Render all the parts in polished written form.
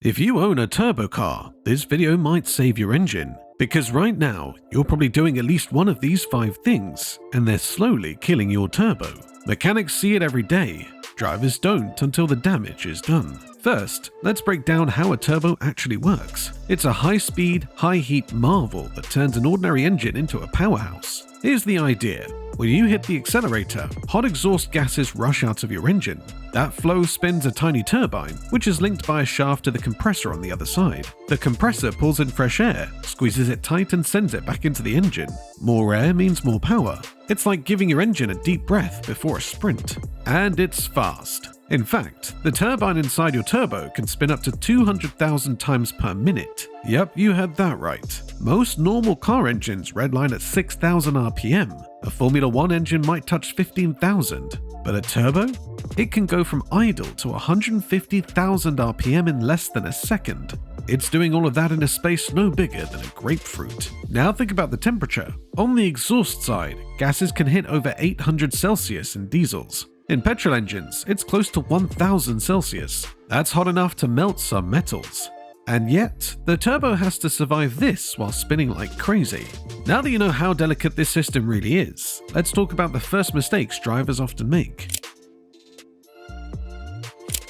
If you own a turbo car, this video might save your engine, because right now, you're probably doing at least one of these 5 things, and they're slowly killing your turbo. Mechanics see it every day, drivers don't until the damage is done. First, let's break down how a turbo actually works. It's a high-speed, high-heat marvel that turns an ordinary engine into a powerhouse. Here's the idea. When you hit the accelerator, hot exhaust gases rush out of your engine. That flow spins a tiny turbine, which is linked by a shaft to the compressor on the other side. The compressor pulls in fresh air, squeezes it tight and sends it back into the engine. More air means more power. It's like giving your engine a deep breath before a sprint. And it's fast. In fact, the turbine inside your turbo can spin up to 200,000 times per minute. Yep, you heard that right. Most normal car engines redline at 6,000 RPM. A Formula 1 engine might touch 15,000. But a turbo? It can go from idle to 150,000 RPM in less than a second. It's doing all of that in a space no bigger than a grapefruit. Now think about the temperature. On the exhaust side, gases can hit over 800 Celsius in diesels. In petrol engines, it's close to 1000 Celsius. That's hot enough to melt some metals. And yet, the turbo has to survive this while spinning like crazy. Now that you know how delicate this system really is, let's talk about the first mistakes drivers often make.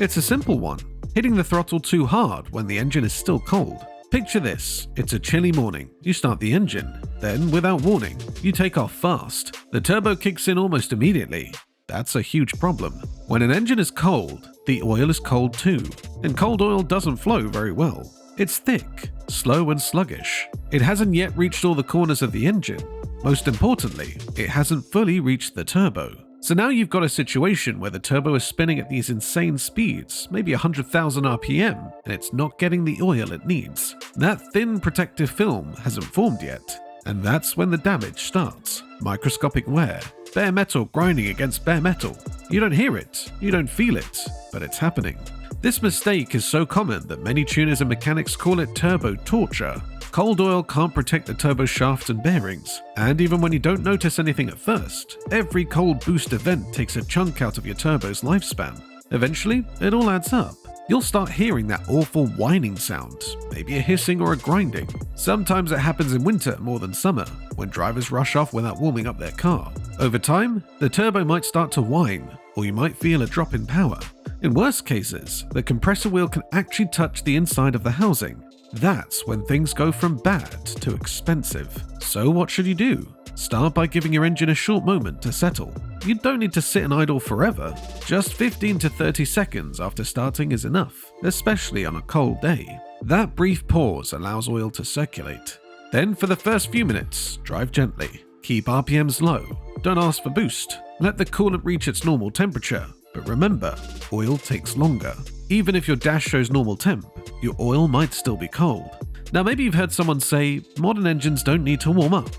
It's a simple one, hitting the throttle too hard when the engine is still cold. Picture this, it's a chilly morning, you start the engine, then without warning, you take off fast. The turbo kicks in almost immediately. That's a huge problem. When an engine is cold, the oil is cold too, and cold oil doesn't flow very well. It's thick, slow and sluggish. It hasn't yet reached all the corners of the engine. Most importantly, it hasn't fully reached the turbo. So now you've got a situation where the turbo is spinning at these insane speeds, maybe 100,000 RPM, and it's not getting the oil it needs. That thin protective film hasn't formed yet, and that's when the damage starts. Microscopic wear. Bare metal grinding against bare metal. You don't hear it, you don't feel it, but it's happening. This mistake is so common that many tuners and mechanics call it turbo torture. Cold oil can't protect the turbo shaft and bearings, and even when you don't notice anything at first, every cold boost event takes a chunk out of your turbo's lifespan. Eventually, it all adds up. You'll start hearing that awful whining sound, maybe a hissing or a grinding. Sometimes it happens in winter more than summer, when drivers rush off without warming up their car. Over time, the turbo might start to whine, or you might feel a drop in power. In worst cases, the compressor wheel can actually touch the inside of the housing. That's when things go from bad to expensive. So what should you do? Start by giving your engine a short moment to settle. You don't need to sit and idle forever. Just 15 to 30 seconds after starting is enough, especially on a cold day. That brief pause allows oil to circulate. Then for the first few minutes, drive gently. Keep RPMs low. Don't ask for boost. Let the coolant reach its normal temperature. But remember, oil takes longer. Even if your dash shows normal temp, your oil might still be cold. Now maybe you've heard someone say, modern engines don't need to warm up.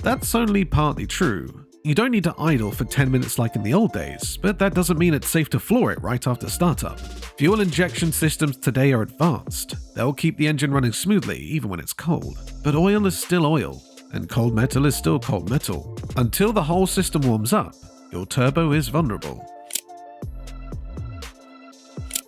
That's only partly true. You don't need to idle for 10 minutes like in the old days, but that doesn't mean it's safe to floor it right after startup. Fuel injection systems today are advanced. They'll keep the engine running smoothly even when it's cold. But oil is still oil, and cold metal is still cold metal. Until the whole system warms up, your turbo is vulnerable.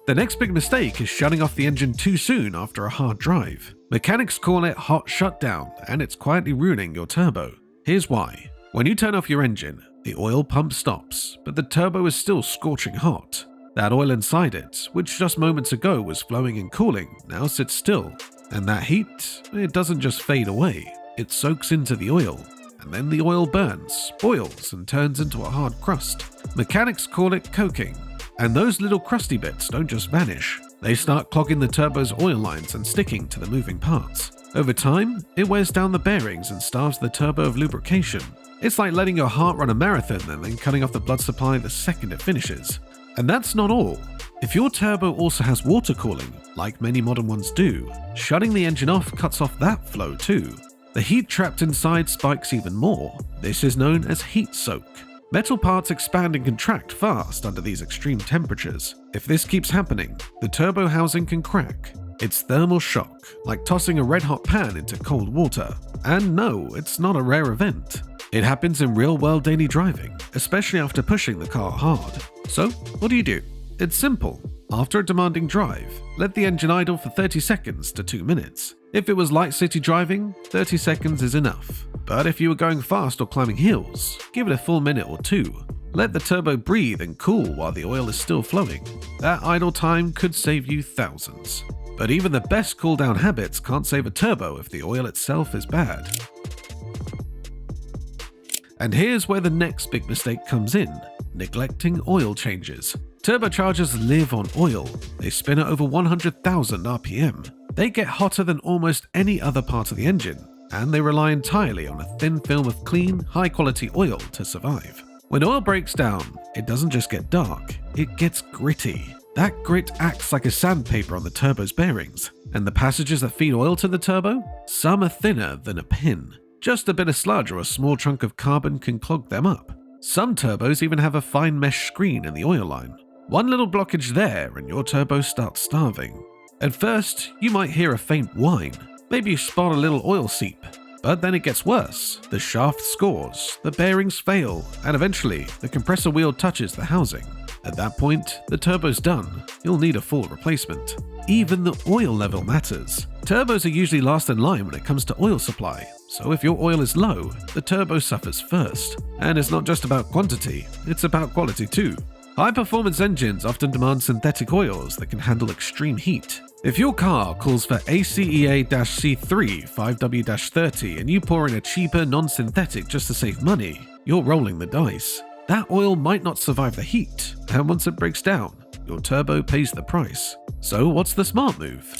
The next big mistake is shutting off the engine too soon after a hard drive. Mechanics call it hot shutdown, and it's quietly ruining your turbo. Here's why. When you turn off your engine, the oil pump stops, but the turbo is still scorching hot. That oil inside it, which just moments ago was flowing and cooling, now sits still. And that heat, it doesn't just fade away, it soaks into the oil. And then the oil burns, boils, and turns into a hard crust. Mechanics call it coking. And those little crusty bits don't just vanish. They start clogging the turbo's oil lines and sticking to the moving parts. Over time, it wears down the bearings and starves the turbo of lubrication. It's like letting your heart run a marathon and then cutting off the blood supply the second it finishes. And that's not all. If your turbo also has water cooling, like many modern ones do, shutting the engine off cuts off that flow too. The heat trapped inside spikes even more. This is known as heat soak. Metal parts expand and contract fast under these extreme temperatures. If this keeps happening, the turbo housing can crack. It's thermal shock, like tossing a red-hot pan into cold water. And no, it's not a rare event. It happens in real-world daily driving, especially after pushing the car hard. So, what do? It's simple. After a demanding drive, let the engine idle for 30 seconds to 2 minutes. If it was light city driving, 30 seconds is enough. But if you were going fast or climbing hills, give it a full minute or two. Let the turbo breathe and cool while the oil is still flowing. That idle time could save you thousands. But even the best cool down habits can't save a turbo if the oil itself is bad. And here's where the next big mistake comes in: neglecting oil changes. Turbochargers live on oil. They spin at over 100,000 RPM. They get hotter than almost any other part of the engine, and they rely entirely on a thin film of clean, high-quality oil to survive. When oil breaks down, it doesn't just get dark, it gets gritty. That grit acts like a sandpaper on the turbo's bearings, and the passages that feed oil to the turbo? Some are thinner than a pin. Just a bit of sludge or a small chunk of carbon can clog them up. Some turbos even have a fine mesh screen in the oil line. One little blockage there and your turbo starts starving. At first, you might hear a faint whine. Maybe you spot a little oil seep. But then it gets worse. The shaft scores, the bearings fail, and eventually the compressor wheel touches the housing. At that point, the turbo's done. You'll need a full replacement. Even the oil level matters. Turbos are usually last in line when it comes to oil supply, so if your oil is low, the turbo suffers first. And it's not just about quantity, it's about quality too. High-performance engines often demand synthetic oils that can handle extreme heat. If your car calls for ACEA-C3 5W-30 and you pour in a cheaper non-synthetic just to save money, you're rolling the dice. That oil might not survive the heat, and once it breaks down, your turbo pays the price. So what's the smart move?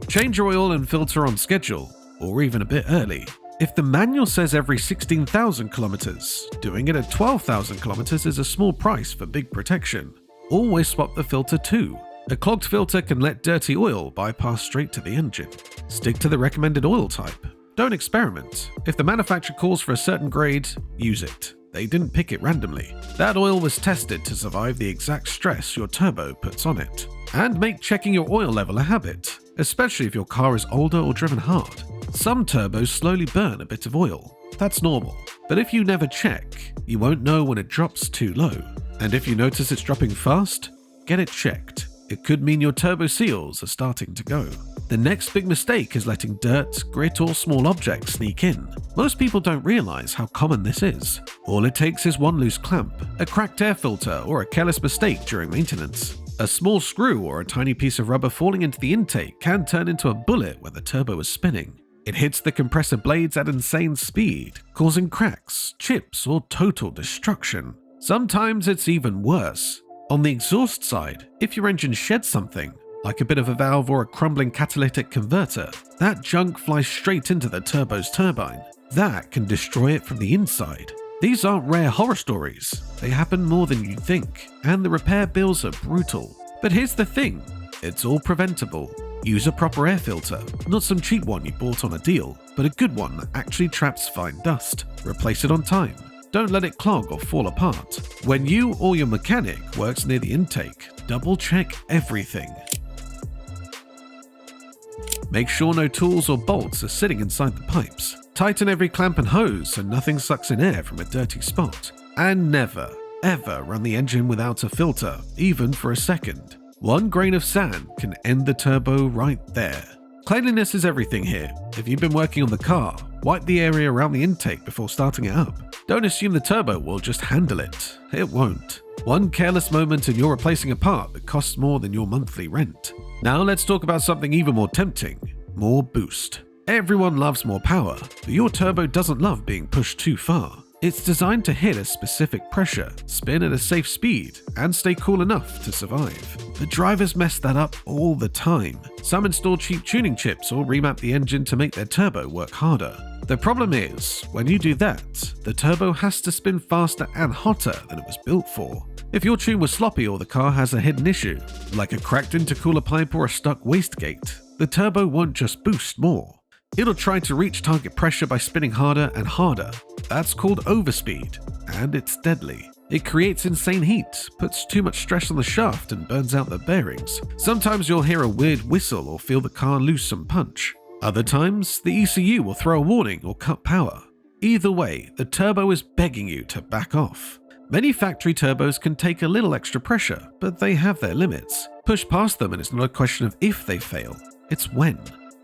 Change your oil and filter on schedule, or even a bit early. If the manual says every 16,000 kilometers, doing it at 12,000 kilometers is a small price for big protection. Always swap the filter too. A clogged filter can let dirty oil bypass straight to the engine. Stick to the recommended oil type. Don't experiment. If the manufacturer calls for a certain grade, use it. They didn't pick it randomly. That oil was tested to survive the exact stress your turbo puts on it. And make checking your oil level a habit, especially if your car is older or driven hard. Some turbos slowly burn a bit of oil. That's normal. But if you never check, you won't know when it drops too low. And if you notice it's dropping fast, get it checked. It could mean your turbo seals are starting to go. The next big mistake is letting dirt, grit, or small objects sneak in. Most people don't realize how common this is. All it takes is one loose clamp, a cracked air filter, or a careless mistake during maintenance. A small screw or a tiny piece of rubber falling into the intake can turn into a bullet when the turbo is spinning. It hits the compressor blades at insane speed, causing cracks, chips, or total destruction. Sometimes it's even worse. On the exhaust side, if your engine sheds something, like a bit of a valve or a crumbling catalytic converter, that junk flies straight into the turbo's turbine. That can destroy it from the inside. These aren't rare horror stories. They happen more than you'd think, and the repair bills are brutal. But here's the thing, it's all preventable. Use a proper air filter, not some cheap one you bought on a deal, but a good one that actually traps fine dust. Replace it on time. Don't let it clog or fall apart. When you or your mechanic works near the intake, double check everything. Make sure no tools or bolts are sitting inside the pipes. Tighten every clamp and hose so nothing sucks in air from a dirty spot. And never, ever run the engine without a filter, even for a second. One grain of sand can end the turbo right there. Cleanliness is everything here. If you've been working on the car, wipe the area around the intake before starting it up. Don't assume the turbo will just handle it. It won't. One careless moment and you're replacing a part that costs more than your monthly rent. Now let's talk about something even more tempting. More boost. Everyone loves more power, but your turbo doesn't love being pushed too far. It's designed to hit a specific pressure, spin at a safe speed, and stay cool enough to survive. The drivers mess that up all the time. Some install cheap tuning chips or remap the engine to make their turbo work harder. The problem is, when you do that, the turbo has to spin faster and hotter than it was built for. If your tune was sloppy or the car has a hidden issue, like a cracked intercooler pipe or a stuck wastegate, the turbo won't just boost more. It'll try to reach target pressure by spinning harder and harder. That's called overspeed, and it's deadly. It creates insane heat, puts too much stress on the shaft and burns out the bearings. Sometimes you'll hear a weird whistle or feel the car lose some punch. Other times, the ECU will throw a warning or cut power. Either way, the turbo is begging you to back off. Many factory turbos can take a little extra pressure, but they have their limits. Push past them and it's not a question of if they fail, it's when.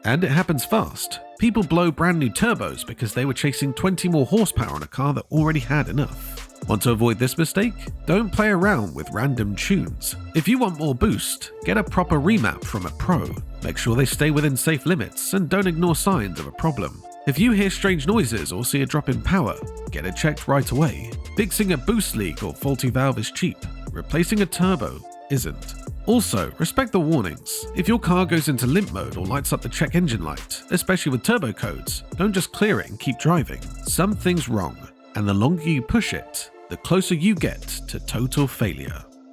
And it happens fast. People blow brand new turbos because they were chasing 20 more horsepower on a car that already had enough. Want to avoid this mistake? Don't play around with random tunes. If you want more boost, get a proper remap from a pro. Make sure they stay within safe limits and don't ignore signs of a problem. If you hear strange noises or see a drop in power, get it checked right away. Fixing a boost leak or faulty valve is cheap. Replacing a turbo isn't. Also, respect the warnings. If your car goes into limp mode or lights up the check engine light, especially with turbo codes, don't just clear it and keep driving. Something's wrong, and the longer you push it, the closer you get to total failure.